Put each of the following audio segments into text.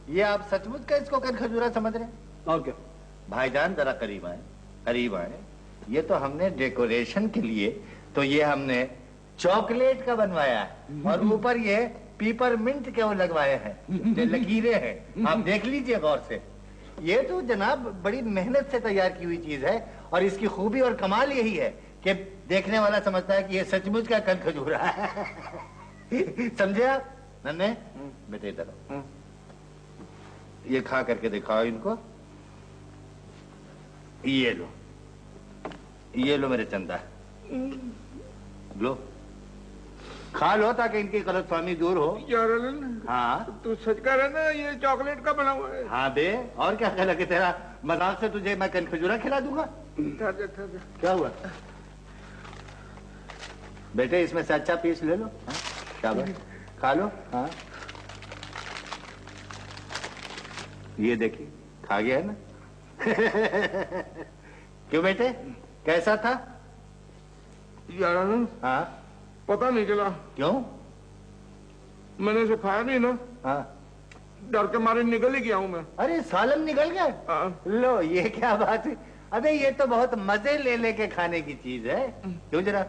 ये आप सचमुच का इसको कनखजूरा समझ रहे हैं? और क्या? भाईजान जरा करीब आए, करीब आए। ये तो हमने डेकोरेशन के लिए, तो ये हमने चॉकलेट का बनवाया है और ऊपर ये पीपरमिंट के वो लगवाए हैं, लकीरें हैं। आप देख लीजिए गौर से। ये तो जनाब बड़ी मेहनत से तैयार की हुई चीज है और इसकी खूबी और कमाल यही है कि देखने वाला समझता है कि ये सचमुच का कनखजूरा है। समझे आप? नन्हे बेटे इधर ये खा करके दिखाओ इनको। ये लो, ये लो मेरे चंदा, लो खा लो ताकि इनकी गलतफहमी दूर हो। यार हाँ तू सच कह रहा ना, ये चॉकलेट का बना हुआ है? हाँ बे, और क्या कहला कि तेरा मजाक से तुझे मैं कनखजूरा खिला दूंगा। क्या हुआ बेटे? इसमें से अच्छा पीस ले लो। शाबाश, खा लो। हाँ ये देखिए खा गया है ना। क्यों बेटे, कैसा था? यार हाँ पता नहीं चला। क्यों? मैंने इसे खाया नहीं ना। हाँ डर के मारे निकल ही गया हूँ मैं। अरे सालन निकल गया। लो ये क्या बात है? अबे ये तो बहुत मजे ले लेके खाने की चीज है। क्यों जरा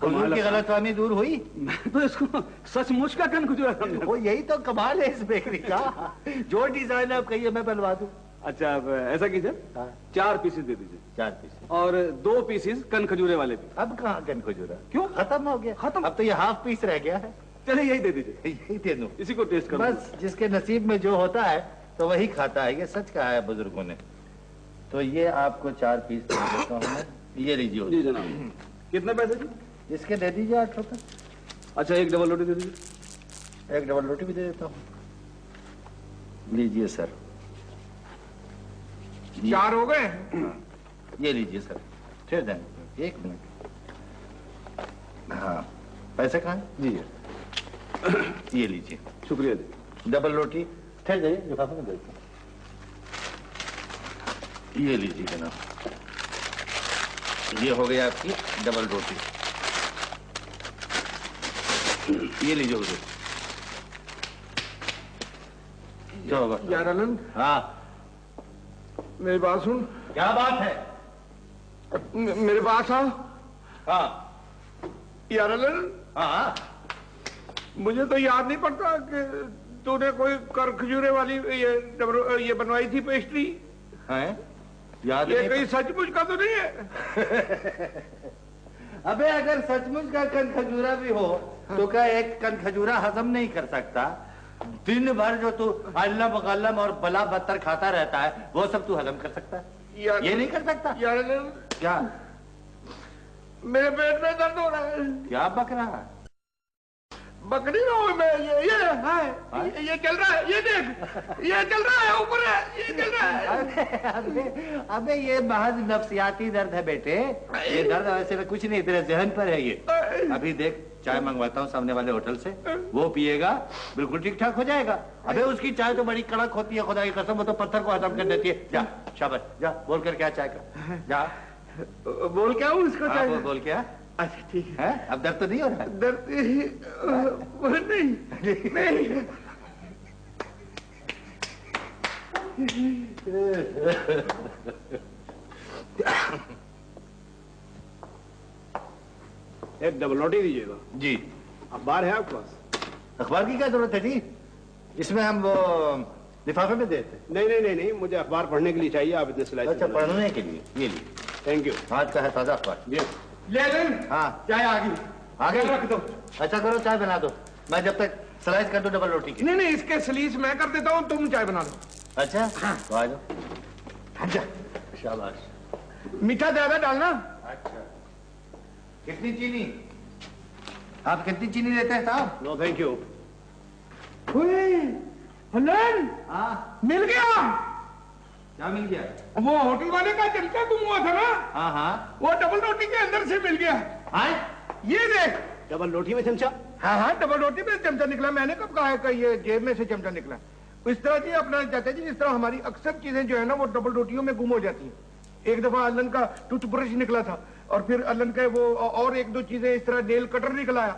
हुजूर की गलतफहमी दूर हुई? मैं तो इसको सचमुच का कनखजूरा समझा। वो यही तो कमाल है इस बेकरी का। जो डिजाइन आप कहिए मैं बनवा दूं। अच्छा अब ऐसा कीजिए, 4 पीसेस दे दीजिए। 4 पीस और 2 पीसेस कनखजूरे वाले भी। अब कहाँ कनखजूरा? क्यों? खत्म हो गया। खत्म? अब तो ये हाफ पीस रह गया है। चलिए यही दे दीजिए। यही दे दूं? इसी को टेस्ट करो। बस जिसके नसीब में जो होता है तो वही खाता है, ये सच कहा है बुजुर्गों ने। तो ये आपको 4 पीस दे देता हूँ मैं। ये लीजिए। जी जनाब। कितने पैसे जी? इसके दे दीजिए 8 रुपए। अच्छा एक डबल रोटी दे दीजिए। एक डबल रोटी भी दे देता हूँ। लीजिए सर। 4 हो गए? ये लीजिए सर। ठहर जाए 1 मिनट। हाँ पैसे कहाँ हैं? जी ये लीजिए। शुक्रिया जी। डबल रोटी ठहर जाइए, लिफाफे में देता हूँ। ये लीजिए जनाब, ये हो गई आपकी डबल रोटी। ये लीजिए हुजूर। क्या होगा? यार आनंद। हाँ मेरी बात सुन। क्या बात है? मेरे पास आ। हाँ यार आनंद। हाँ मुझे तो याद नहीं पड़ता कि तूने कोई कनखजूरे वाली ये बनवाई थी पेस्ट्री। है? याद ये नहीं कहीं सचमुच का तो नहीं है? अबे अगर सचमुच का कनखजूरा भी हो तो क्या एक कनखजूरा हजम नहीं कर सकता? दिन भर जो तू अल्लम गल्लम और बला बत्तर खाता रहता है वो सब तू हजम कर सकता है? ये नहीं कर सकता? यार क्या? मेरे पेट में दर्द हो रहा है। क्या बक रहा है? बकरी रहा हूँ मैं। ये चल रहा है, ये देख, ये चल रहा है, ऊपर है, ये चल रहा है। अबे ये महज नफ्सियाती दर्द है बेटे। ये दर्द वैसे में कुछ नहीं, तेरे जहन पर है ये। अभी देख चाय मंगवाता हूँ सामने वाले होटल से, वो पिएगा बिल्कुल ठीक ठाक हो जाएगा। अबे उसकी चाय तो बड़ी कड़क होती है, खुदा की कसम, वो तो पत्थर को हजम कर देती है। जा शाबाश, जा बोल कर क्या चाय का। जा बोल क्या हूँ उसको? हाँ, बोल क्या? अच्छा ठीक है। अब दर्द तो नहीं हो रहा? दर्द नहीं। एक डबल रोटी दीजिएगा। जी। अखबार है आपके पास? अखबार की क्या जरूरत है जी? इसमें हम वो लिफाफे में देते। नहीं, मुझे अखबार पढ़ने के लिए चाहिए। आप इतने सिलाई। अच्छा पढ़ने के लिए? ये लिए। Thank you. आज का है ताजा अखबार। ले लें। हाँ चाय आ गई। आगे रख दो। अच्छा करो चाय बना दो, मैं जब तक स्लाइस कर दो डबल रोटी की। नहीं, इसके स्लीस मैं कर देता हूँ, तुम चाय बना दो। अच्छा तो आ जाओ। शाबाश। मीठा ज्यादा डालना। अच्छा कितनी चीनी? आप कितनी चीनी लेते हैं साहब? No thank you. हाँ मिल गया। क्या मिल गया? वो होटल वाले का चमचा गुम हुआ था ना। हाँ हाँ वो डबल रोटी के अंदर से मिल गया। ये देख। डबल रोटी में चमचा? हाँ, डबल रोटी में चमचा निकला। मैंने कब कहा है कि ये जेब में से चमचा निकला? इस तरह जी अपना चाचा जी, जिस तरह हमारी अक्सर चीजें जो है ना वो डबल रोटियों में गुम हो जाती हैं। एक दफा अल्लन का टूथब्रश निकला था और फिर अल्लन का वो और 1-2 चीजें इस तरह नेल कटर निकल आया।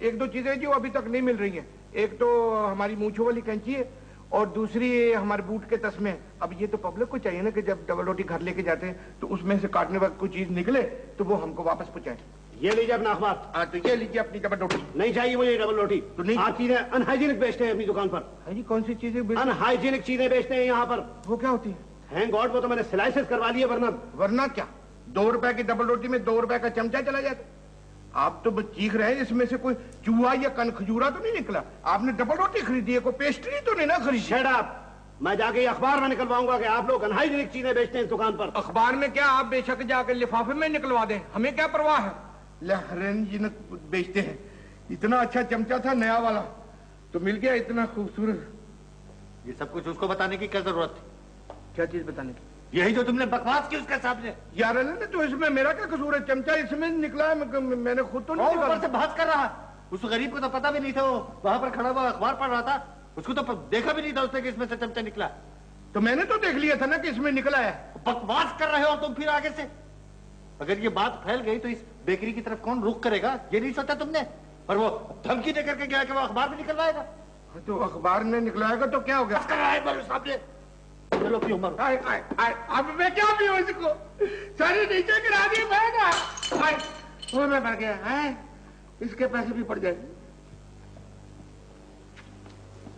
1-2 चीजें जो अभी तक नहीं मिल रही हैं। एक तो हमारी मूंछों वाली कैंची है और दूसरी ये हमारे बूट के तस्मे। अब ये तो पब्लिक को चाहिए ना कि जब डबल रोटी घर लेके जाते हैं तो उसमें से काटने वक्त कोई चीज निकले तो वो हमको वापस पहुंचाए। ये लीजिए अपना अखबार। हाँ तो ये लीजिए अपनी डबल रोटी। नहीं चाहिए मुझे डबल रोटी। तो नहीं? आप चीजें अनहाइजीनिक बेचते हैं अपनी दुकान पर। हाँ जी, कौन सी चीजें अनहाइजीनिक चीजें बेचते हैं यहाँ पर। वो क्या होती है? थैंक गॉड वो तो मैंने स्लाइसेस करवा लिए, वरना क्या 2 रुपए की डबल रोटी में 2 रुपए का चमचा चला जाता। आप तो बस चीख रहे हैं इसमें से कोई चूहा या कन खजूरा तो नहीं निकला। आपने डबल रोटी खरीदी है, कोई पेस्ट्री तो नहीं ना खरीदी। Shut up. मैं जाके अखबार में निकलवाऊंगा कि आप लोग अनहाइजीनिक चीजें बेचते हैं इस दुकान पर। अखबार में क्या, आप बेशक जाकर लिफाफे में निकलवा दें, हमें क्या परवाह है। लहरन जी ने बेचते हैं। इतना अच्छा चमचा था नया वाला तो मिल गया, इतना खूबसूरत। ये सब कुछ उसको बताने की क्या जरूरत थी? क्या चीज बताने की? यही जो तुमने बकवास की उसके सामने। यार ने तो इसमें मेरा क्या कसूर है? चमचा इसमें निकला है, मैंने खुद तो नहीं और ऊपर निकाला। से बहस कर रहा। उस गरीब को तो पता भी नहीं था, वो वहां पर खड़ा हुआ अखबार पढ़ रहा था। उसको तो देखा भी नहीं था उसने कि इसमें से चमचा निकला। तो मैंने तो देख लिया था ना कि इसमें निकला है। बकवास कर रहे हो तुम फिर आगे से। अगर ये बात फैल गई तो इस बेकरी की तरफ कौन रुख करेगा, ये नहीं सोचा तुमने? और वो धमकी देकर के गया कि वो अखबार में निकलवाएगा। तो अखबार में निकलवाएगा तो क्या हो गया? कर रहा है मेरे सामने। चलो पियो मरो। अब मैं क्या पीऊं इसको? सारी नीचे गिरा दी मैं। वो मैं मर गया है, इसके पैसे भी पड़ जाएंगे।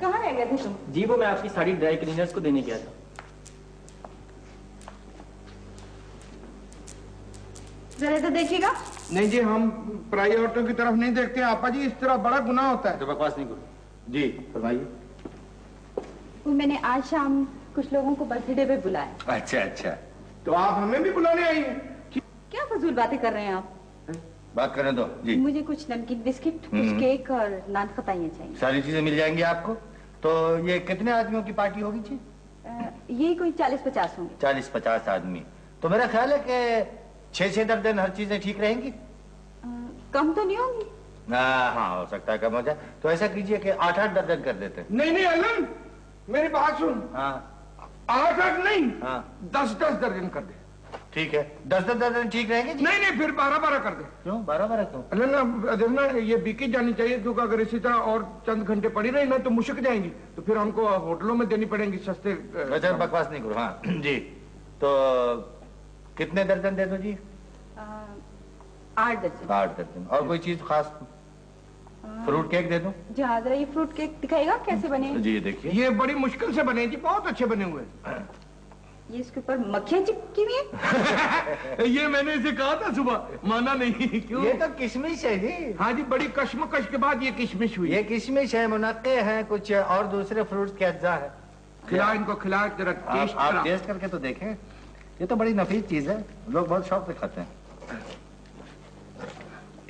कहाँ रह गए थे तुम? जी वो मैं आपकी साड़ी ड्राई क्लीनर्स को देने गया था। जरा तो देखिएगा। नहीं जी, हम पराई औरतों की तरफ नहीं देखते आपा जी, इस तरह बड़ा गुनाह होता है। तो बकवास नहीं करो जी, फरमाइए। वो मैंने आज शाम कुछ लोगों को बर्थडे पे बुलाया। अच्छा अच्छा, तो आप हमें भी बुलाने आई हैं? क्या फजूल बातें कर रहे हैं आप? बात करने दो जी। मुझे कुछ नमकीन बिस्किट, कुछ केक और नान खताइयाँ चाहिए। सारी चीजें मिल जाएंगी आपको। तो ये कितने आदमियों की पार्टी होगी जी? यही कोई 40-50 होंगे। 40-50 आदमी। तो मेरा ख्याल है कि 6-6 दर्जन हर चीजें ठीक रहेंगी। कम तो नहीं होंगी? हाँ, हो सकता है कम हो जाए। तो ऐसा कीजिए कि 8-8 दर्जन कर देते हैं। नहीं अलन, मेरी बात सुन। हाँ 8-8 नहीं, हाँ 10-10 दर्जन कर दे। ठीक है, 10-10 दर्जन ठीक रहेंगे जी? नहीं फिर 12-12 कर दे। क्यों 12-12 क्यों? अलन ना देखना, ये बिकी जानी चाहिए क्योंकि अगर इसी तरह और चंद घंटे पड़ी रही ना तो मुश्क जाएंगी, तो फिर हमको होटलों में देनी पड़ेगी सस्ते। अच्छा बकवास नहीं करो। हाँ जी, तो कितने दर्जन दे दो जी? 8 दर्जन। 8 दर्जन। और कोई चीज खास? फ्रूट केक दे दो जी हाँ, जरा ये फ्रूट केक दिखाएगा कैसे बने? जी देखिए। ये बड़ी मुश्किल से बने जी, बहुत अच्छे बने हुए। ये इसके ऊपर मक्खियाँ चिपकी हुई हैं। ये मैंने इसे कहा था सुबह, माना नहीं। क्यों? ये तो किशमिश है जी। हाँ जी, बड़ी कश्मकश के बाद ये किशमिश हुई। ये किशमिश है, मुनक्के हैं, कुछ और दूसरे फ्रूट्स के अज्जा है। खिला इनको, खिला जरा टेस्ट आप करा। टेस्ट करके तो देखें, ये तो बड़ी नफीस चीज है, लोग बहुत शौक से खाते हैं।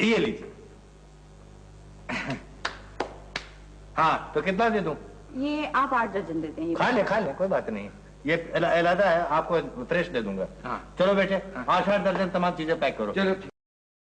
ये लीजिए। हाँ तो कितना दे दूं? ये आप 8 दर्जन देते हैं। खा ले कोई बात नहीं, ये इलादा है, आपको फ्रेश दे दूंगा। हाँ। चलो बेटे, 8-8 दर्जन तमाम चीजें पैक करो। चलो।